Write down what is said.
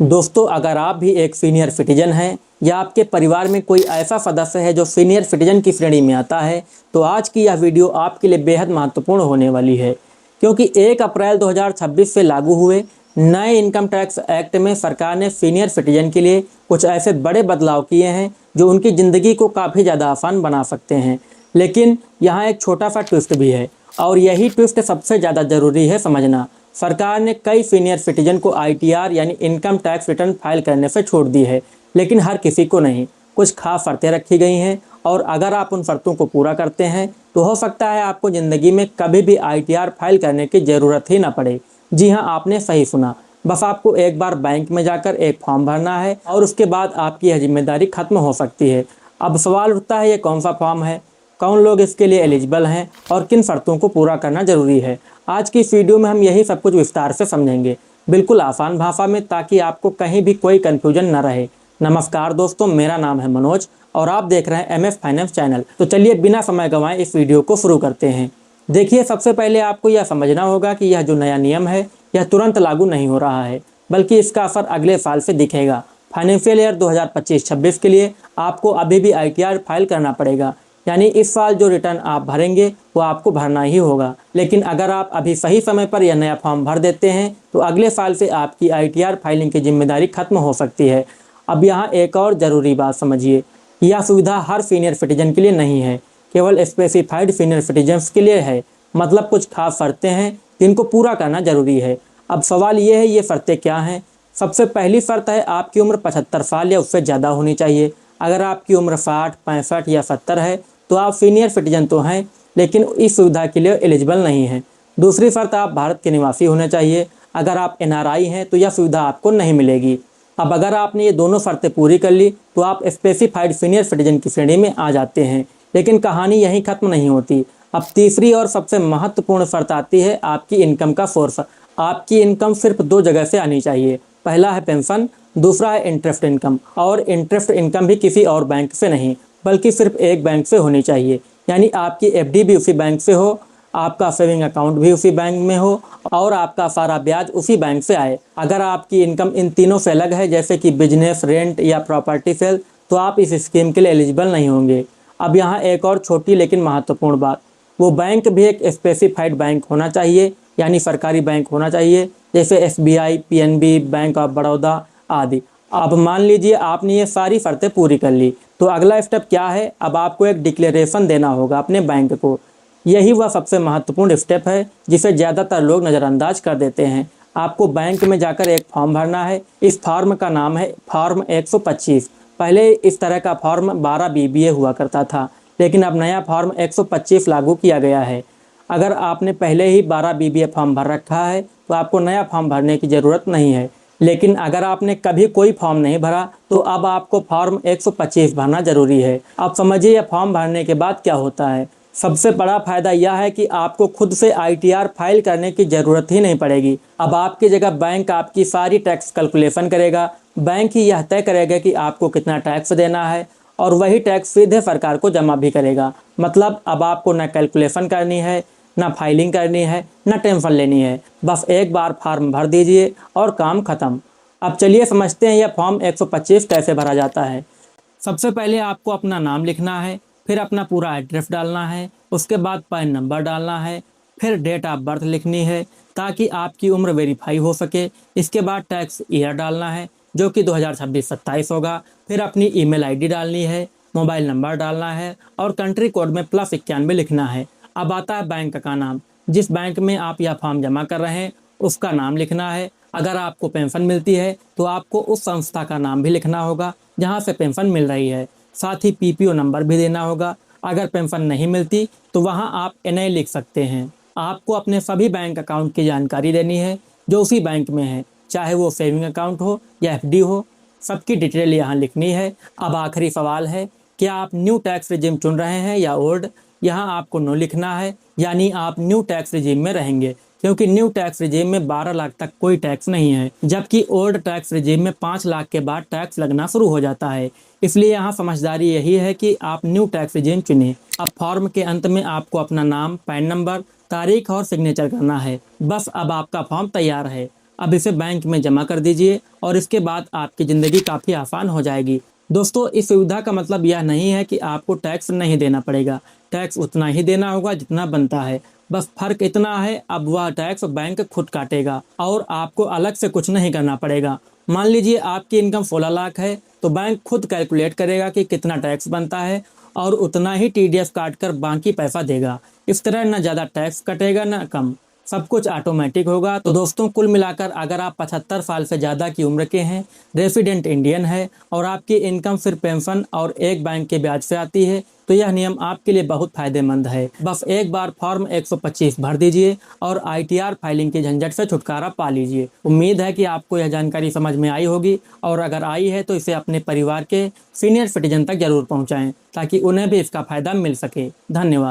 दोस्तों, अगर आप भी एक सीनियर सिटीजन हैं या आपके परिवार में कोई ऐसा सदस्य है जो सीनियर सिटीजन की श्रेणी में आता है, तो आज की यह वीडियो आपके लिए बेहद महत्वपूर्ण होने वाली है। क्योंकि 1 अप्रैल 2026 से लागू हुए नए इनकम टैक्स एक्ट में सरकार ने सीनियर सिटीजन के लिए कुछ ऐसे बड़े बदलाव किए हैं जो उनकी ज़िंदगी को काफ़ी ज़्यादा आसान बना सकते हैं। लेकिन यहाँ एक छोटा सा ट्विस्ट भी है, और यही ट्विस्ट सबसे ज़्यादा ज़रूरी है समझना। सरकार ने कई सीनियर सिटीजन को ITR यानी इनकम टैक्स रिटर्न फाइल करने से छूट दी है, लेकिन हर किसी को नहीं। कुछ खास शर्तें रखी गई हैं, और अगर आप उन शर्तों को पूरा करते हैं तो हो सकता है आपको ज़िंदगी में कभी भी ITR फाइल करने की ज़रूरत ही ना पड़े। जी हाँ, आपने सही सुना। बस आपको एक बार बैंक में जाकर एक फॉर्म भरना है और उसके बाद आपकी यह जिम्मेदारी खत्म हो सकती है। अब सवाल उठता है, ये कौन सा फॉर्म है, कौन लोग इसके लिए एलिजिबल हैं और किन शर्तों को पूरा करना ज़रूरी है। आज की इस वीडियो में हम यही सब कुछ विस्तार से समझेंगे, बिल्कुल आसान भाषा में, ताकि आपको कहीं भी कोई कन्फ्यूजन न रहे। नमस्कार दोस्तों, मेरा नाम है मनोज और आप देख रहे हैं MS फाइनेंस चैनल। तो चलिए बिना समय गंवाए इस वीडियो को शुरू करते हैं। देखिए, सबसे पहले आपको यह समझना होगा कि यह जो नया नियम है यह तुरंत लागू नहीं हो रहा है, बल्कि इसका असर अगले साल से दिखेगा। फाइनेंशियल ईयर 2025-26 के लिए आपको अभी भी ITR फाइल करना पड़ेगा, यानी इस साल जो रिटर्न आप भरेंगे वो आपको भरना ही होगा। लेकिन अगर आप अभी सही समय पर यह नया फॉर्म भर देते हैं तो अगले साल से आपकी ITR फाइलिंग की जिम्मेदारी खत्म हो सकती है। अब यहाँ एक और ज़रूरी बात समझिए, यह सुविधा हर सीनियर सिटीजन के लिए नहीं है, केवल स्पेसिफाइड सीनियर सिटीजन्स के लिए है। मतलब कुछ खास शर्तें हैं जिनको पूरा करना ज़रूरी है। अब सवाल ये है, ये शर्तें क्या हैं। सबसे पहली शर्त है, आपकी उम्र 75 साल या उससे ज़्यादा होनी चाहिए। अगर आपकी उम्र 60, 65 या 70 है तो आप सीनियर सिटीजन तो हैं, लेकिन इस सुविधा के लिए एलिजिबल नहीं हैं। दूसरी शर्त, आप भारत के निवासी होने चाहिए। अगर आप NRI हैं तो यह सुविधा आपको नहीं मिलेगी। अब अगर आपने ये दोनों शर्तें पूरी कर ली तो आप स्पेसिफाइड सीनियर सिटीजन की श्रेणी में आ जाते हैं। लेकिन कहानी यहीं खत्म नहीं होती। अब तीसरी और सबसे महत्वपूर्ण शर्त आती है आपकी इनकम का सोर्स। आपकी इनकम सिर्फ 2 जगह से आनी चाहिए। पहला है पेंशन, दूसरा है इंटरेस्ट इनकम। और इंटरेस्ट इनकम भी किसी और बैंक से नहीं, बल्कि सिर्फ एक बैंक से होनी चाहिए। यानी आपकी FD भी उसी बैंक से हो, आपका सेविंग अकाउंट भी उसी बैंक में हो और आपका सारा ब्याज उसी बैंक से आए। अगर आपकी इनकम इन तीनों से अलग है, जैसे कि बिजनेस, रेंट या प्रॉपर्टी सेल, तो आप इस स्कीम के लिए एलिजिबल नहीं होंगे। अब यहाँ एक और छोटी लेकिन महत्वपूर्ण बात, वो बैंक भी एक स्पेसिफाइड बैंक होना चाहिए, यानी सरकारी बैंक होना चाहिए, जैसे SBI, PNB, bank of Baroda आदि। अब मान लीजिए आपने ये सारी शर्तें पूरी कर ली, तो अगला स्टेप क्या है, अब आपको एक डिक्लेरेशन देना होगा अपने बैंक को। यही वह सबसे महत्वपूर्ण स्टेप है जिसे ज़्यादातर लोग नज़रअंदाज कर देते हैं। आपको बैंक में जाकर एक फॉर्म भरना है। इस फॉर्म का नाम है फॉर्म 125। पहले इस तरह का फॉर्म 12 BBA हुआ करता था, लेकिन अब नया फॉर्म 125 लागू किया गया है। अगर आपने पहले ही 12 BBA फॉर्म भर रखा है तो आपको नया फॉर्म भरने की ज़रूरत नहीं है। लेकिन अगर आपने कभी कोई फॉर्म नहीं भरा तो अब आपको फॉर्म 125 भरना ज़रूरी है। अब समझिए यह फॉर्म भरने के बाद क्या होता है। सबसे बड़ा फ़ायदा यह है कि आपको खुद से ITR फाइल करने की ज़रूरत ही नहीं पड़ेगी। अब आपकी जगह बैंक आपकी सारी टैक्स कैलकुलेशन करेगा। बैंक ही यह तय करेगा कि आपको कितना टैक्स देना है, और वही टैक्स सीधे सरकार को जमा भी करेगा। मतलब अब आपको न कैलकुलेशन करनी है, ना फाइलिंग करनी है, ना टेंशन लेनी है। बस एक बार फॉर्म भर दीजिए और काम खत्म। अब चलिए समझते हैं यह फॉर्म 125 कैसे भरा जाता है। सबसे पहले आपको अपना नाम लिखना है, फिर अपना पूरा एड्रेस डालना है, उसके बाद पैन नंबर डालना है, फिर डेट ऑफ बर्थ लिखनी है ताकि आपकी उम्र वेरीफाई हो सके। इसके बाद टैक्स ईयर डालना है जो कि 2026-27 होगा। फिर अपनी email ID डालनी है, मोबाइल नंबर डालना है और कंट्री कोड में +91 लिखना है। अब आता है बैंक का नाम। जिस बैंक में आप यह फॉर्म जमा कर रहे हैं उसका नाम लिखना है। अगर आपको पेंशन मिलती है तो आपको उस संस्था का नाम भी लिखना होगा जहां से पेंशन मिल रही है। साथ ही PPO नंबर भी देना होगा। अगर पेंशन नहीं मिलती तो वहां आप NA लिख सकते हैं। आपको अपने सभी बैंक अकाउंट की जानकारी देनी है जो उसी बैंक में है, चाहे वो सेविंग अकाउंट हो या FD हो, सबकी डिटेल यहाँ लिखनी है। अब आखिरी सवाल है, क्या आप न्यू टैक्स रिजीम चुन रहे हैं या ओल्ड। यहाँ आपको नो लिखना है, यानी आप न्यू टैक्स रिजीम में रहेंगे, क्योंकि न्यू टैक्स रिजीम में 12 लाख तक कोई टैक्स नहीं है, जबकि ओल्ड टैक्स रिजीम में 5 लाख के बाद टैक्स लगना शुरू हो जाता है। इसलिए यहाँ समझदारी यही है कि आप न्यू टैक्स रिजीम चुनें। अब फॉर्म के अंत में आपको अपना नाम, पैन नंबर, तारीख और सिग्नेचर करना है। बस अब आपका फॉर्म तैयार है। अब इसे बैंक में जमा कर दीजिए और इसके बाद आपकी ज़िंदगी काफ़ी आसान हो जाएगी। दोस्तों, इस सुविधा का मतलब यह नहीं है कि आपको टैक्स नहीं देना पड़ेगा। टैक्स उतना ही देना होगा जितना बनता है। बस फर्क इतना है, अब वह टैक्स बैंक खुद काटेगा और आपको अलग से कुछ नहीं करना पड़ेगा। मान लीजिए आपकी इनकम 16 लाख है, तो बैंक खुद कैलकुलेट करेगा कि कितना टैक्स बनता है और उतना ही टीडीएस काट कर बाकी पैसा देगा। इस तरह न ज़्यादा टैक्स कटेगा न कम, सब कुछ ऑटोमेटिक होगा। तो दोस्तों, कुल मिलाकर अगर आप 75 साल से ज़्यादा की उम्र के हैं, रेसिडेंट इंडियन है और आपकी इनकम सिर्फ पेंशन और एक बैंक के ब्याज से आती है, तो यह नियम आपके लिए बहुत फायदेमंद है। बस एक बार फॉर्म 125 भर दीजिए और आईटीआर फाइलिंग के झंझट से छुटकारा पा लीजिए। उम्मीद है कि आपको यह जानकारी समझ में आई होगी और अगर आई है तो इसे अपने परिवार के सीनियर सिटीजन तक जरूर पहुँचाएँ ताकि उन्हें भी इसका फायदा मिल सके। धन्यवाद।